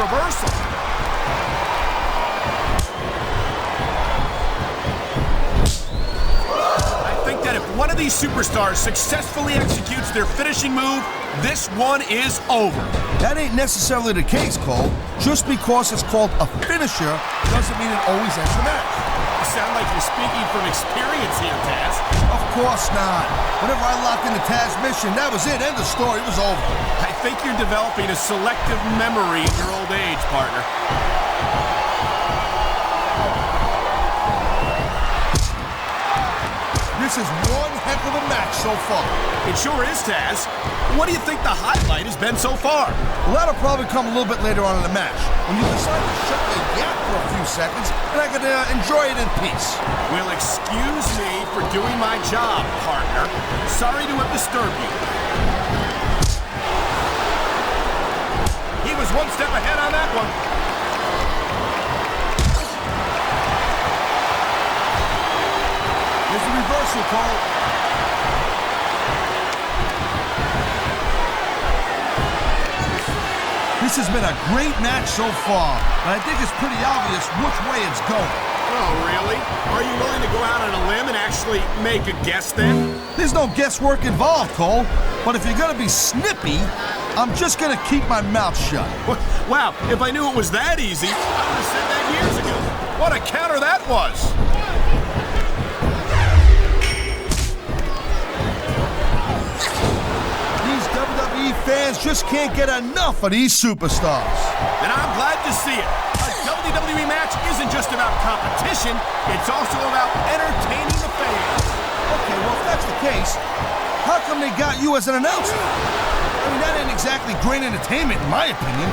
reversal. I think that if one of these superstars successfully executes their finishing move, this one is over. That ain't necessarily the case, Cole. Just because it's called a finisher doesn't mean it always ends the match. You sound like you're speaking from experience here, Taz. Of course not. Whenever I locked in the Taz mission, that was it. End of story. It was over. I think you're developing a selective memory in your old age, partner. This is one heck of a match so far. It sure is, Taz. What do you think the highlight has been so far? Well, that'll probably come a little bit later on in the match, when you decide to shut the gap for a few seconds, and I can enjoy it in peace. Well, excuse me for doing my job, partner. Sorry to have disturbed you. He was one step ahead on that one. Here's the reversal, Cole. This has been a great match so far, and I think it's pretty obvious which way it's going. Oh, really? Are you willing to go out on a limb and actually make a guess then? There's no guesswork involved, Cole. But if you're gonna be snippy, I'm just gonna keep my mouth shut. Wow, if I knew it was that easy, I would have said that years ago. What a counter that was! Fans just can't get enough of these superstars. And I'm glad to see it. A WWE match isn't just about competition, it's also about entertaining the fans. Okay, well, if that's the case, how come they got you as an announcer? I mean, that ain't exactly great entertainment, in my opinion.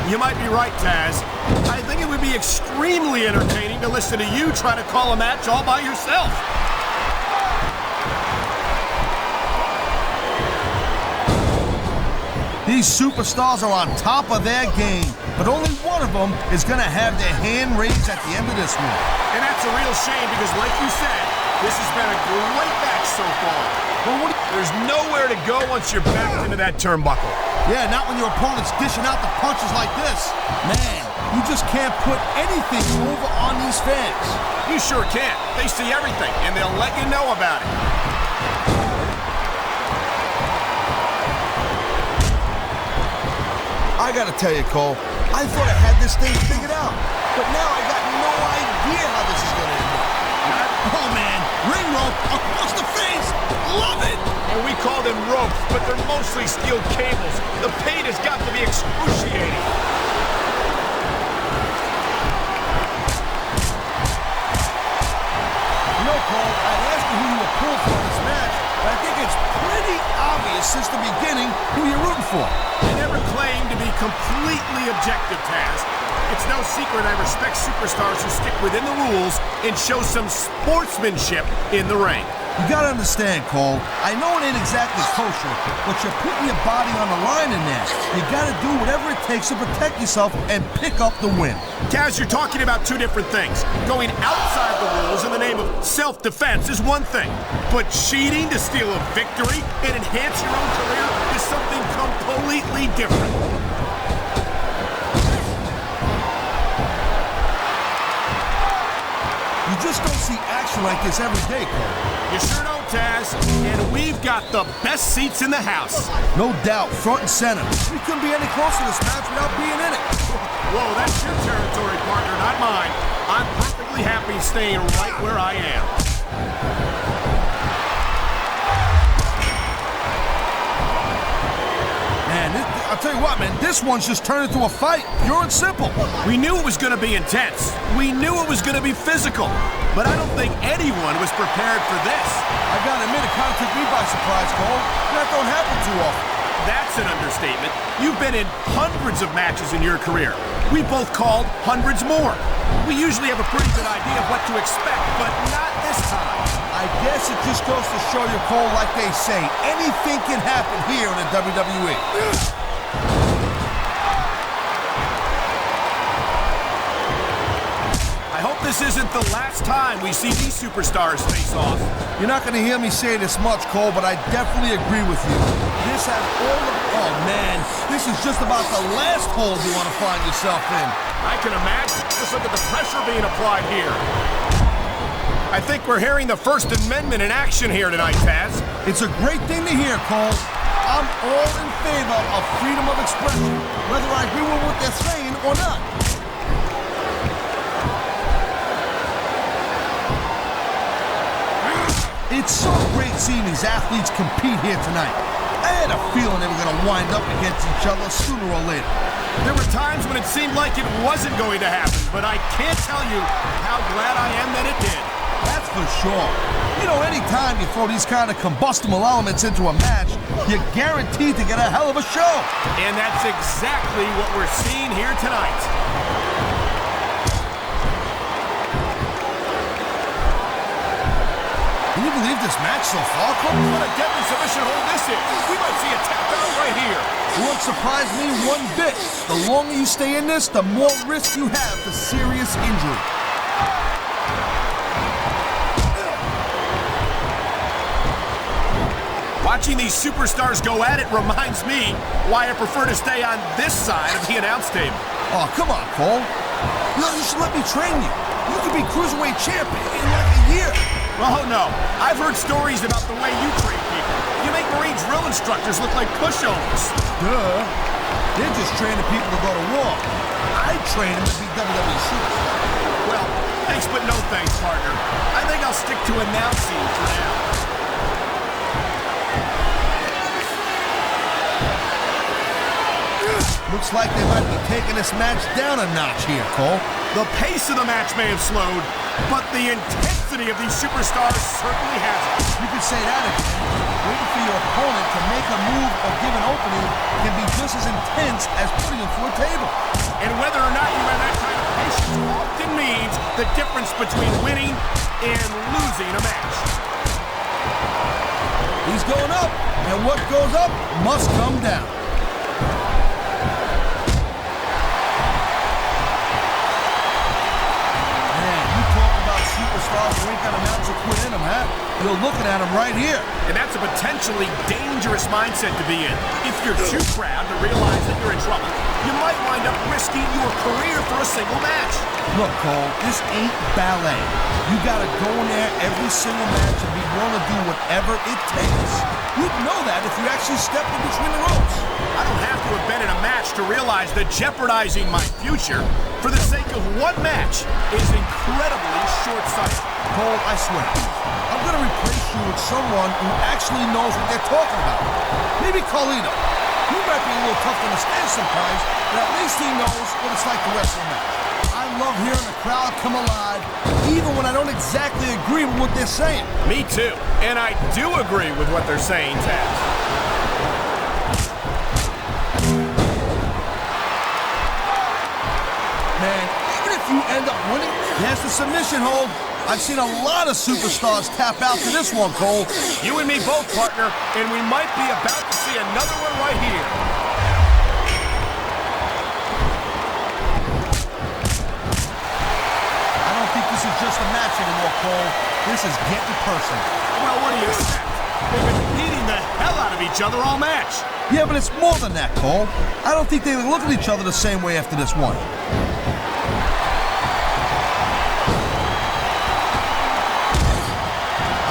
You might be right, Taz. I think it would be extremely entertaining to listen to you try to call a match all by yourself. These superstars are on top of their game, but only one of them is going to have their hand raised at the end of this one. And that's a real shame because, like you said, this has been a great match so far. Well, there's nowhere to go once you're backed into that turnbuckle. Yeah, not when your opponent's dishing out the punches like this. Man, you just can't put anything over on these fans. You sure can't. They see everything, and they'll let you know about it. I gotta tell you, Cole, I thought I had this thing figured out, but now I got no idea how this is gonna end up. Oh man, ring rope across the face, love it! And we call them ropes, but they're mostly steel cables. The pain has got to be excruciating. You know, Cole, I'd ask you who you were pulling for this match, but I think it's pretty obvious since the beginning who you're rooting for. I never claimed to be completely objective, Taz. It's no secret I respect superstars who stick within the rules and show some sportsmanship in the ring. You gotta understand, Cole, I know it ain't exactly kosher, but you're putting your body on the line in there. You gotta do whatever it takes to protect yourself and pick up the win. Taz, you're talking about two different things. Going outside the rules in the name of self-defense is one thing, but cheating to steal a victory and enhance your own career is something completely different. You just don't see action like this every day, Cole. You sure don't, Taz. And we've got the best seats in the house. No doubt, front and center. We couldn't be any closer to this match without being in it. Whoa, that's your territory, partner, not mine. I'm perfectly happy staying right where I am. I'll tell you what, man, this one's just turned into a fight, pure and simple. We knew it was going to be intense. We knew it was going to be physical. But I don't think anyone was prepared for this. I gotta admit, it kind of took me by surprise, Cole. That don't happen too often. That's an understatement. You've been in hundreds of matches in your career. We both called hundreds more. We usually have a pretty good idea of what to expect, but not this time. I guess it just goes to show you, Cole, like they say, anything can happen here in the WWE. I hope this isn't the last time we see these superstars face off. You're not going to hear me say this much, Cole, but I definitely agree with you. This has all the... Oh, man. This is just about the last hole you want to find yourself in. I can imagine. Just look at the pressure being applied here. I think we're hearing the First Amendment in action here tonight, Taz. It's a great thing to hear, Cole. I'm all in favor of freedom of expression, whether I agree with what they're saying or not. It's so great seeing these athletes compete here tonight. I had a feeling they were going to wind up against each other sooner or later. There were times when it seemed like it wasn't going to happen, but I can't tell you how glad I am that it did. That's for sure. You know, anytime you throw these kind of combustible elements into a match, you're guaranteed to get a hell of a show. And that's exactly what we're seeing here tonight. Can you believe this match so far, Cole? What a deadly submission hold this is. We might see a tap out right here. It won't surprise me one bit. The longer you stay in this, the more risk you have for serious injury. Watching these superstars go at it reminds me why I prefer to stay on this side of the announce table. Oh, come on, Cole. You should let me train you. You could be Cruiserweight champion in like a year. Oh, no. I've heard stories about the way you train people. You make Marine drill instructors look like pushovers. Duh. They're just training people to go to war. I train them to be WWE superstars. Well, thanks but no thanks, partner. I think I'll stick to announcing for now. Looks like they might be taking this match down a notch here, Cole. The pace of the match may have slowed, but the intensity of these superstars certainly hasn't. You could say that again. Waiting for your opponent to make a move or give an opening can be just as intense as putting him through a table. And whether or not you have that kind of patience often means the difference between winning and losing a match. He's going up, and what goes up must come down. Superstars who ain't got an ounce of quit in them, huh? You're looking at them right here. And that's a potentially dangerous mindset to be in. If you're too proud to realize that you're in trouble, you might wind up risking your career for a single match. Look, Cole, this ain't ballet. You gotta go in there every single match and be willing to do whatever it takes. You'd know that if you actually stepped in between the ropes. I don't have to have been in a match to realize that jeopardizing my future for the sake of one match is incredibly short-sighted. Cole, I swear, I'm gonna replace you with someone who actually knows what they're talking about. Maybe Carlito. He might be a little tough to understand sometimes, but at least he knows what it's like to wrestle a match. I love hearing the crowd come alive, even when I don't exactly agree with what they're saying. Me too, and I do agree with what they're saying, Taz. Man, even if you end up winning, there's the submission hold. I've seen a lot of superstars tap out to this one, Cole. You and me both, partner, and we might be about to see another one right here. I don't think this is just a match anymore, Cole. This is getting personal. Well, what do you expect? They've been beating the hell out of each other all match. Yeah, but it's more than that, Cole. I don't think they look at each other the same way after this one.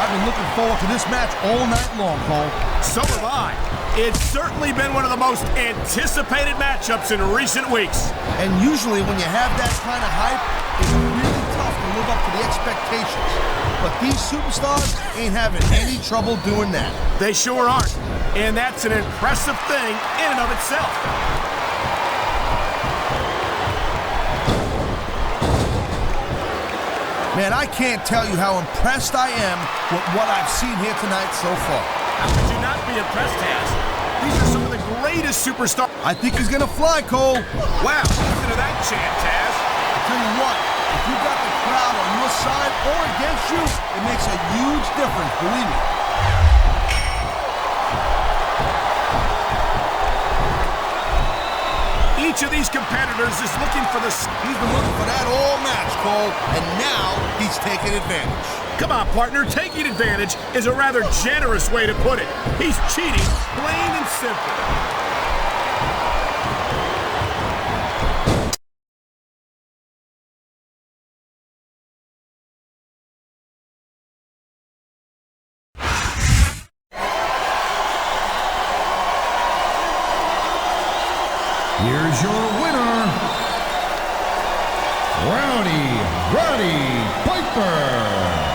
I've been looking forward to this match all night long, Cole. So have I. It's certainly been one of the most anticipated matchups in recent weeks. And usually when you have that kind of hype, it's really tough to live up to the expectations. But these superstars ain't having any trouble doing that. They sure aren't. And that's an impressive thing in and of itself. Man, I can't tell you how impressed I am with what I've seen here tonight so far. How could you not be impressed, Taz? These are some of the greatest superstars. I think he's gonna fly, Cole. Wow, listen to that chant, Taz. I'll tell you what, if you got the crowd on your side or against you, it makes a huge difference, believe me. Each of these competitors is looking for the... He's been looking for that all match, Cole, and now he's taking advantage. Come on, partner. Taking advantage is a rather generous way to put it. He's cheating, plain and simple. Here's your winner, Roddy Piper.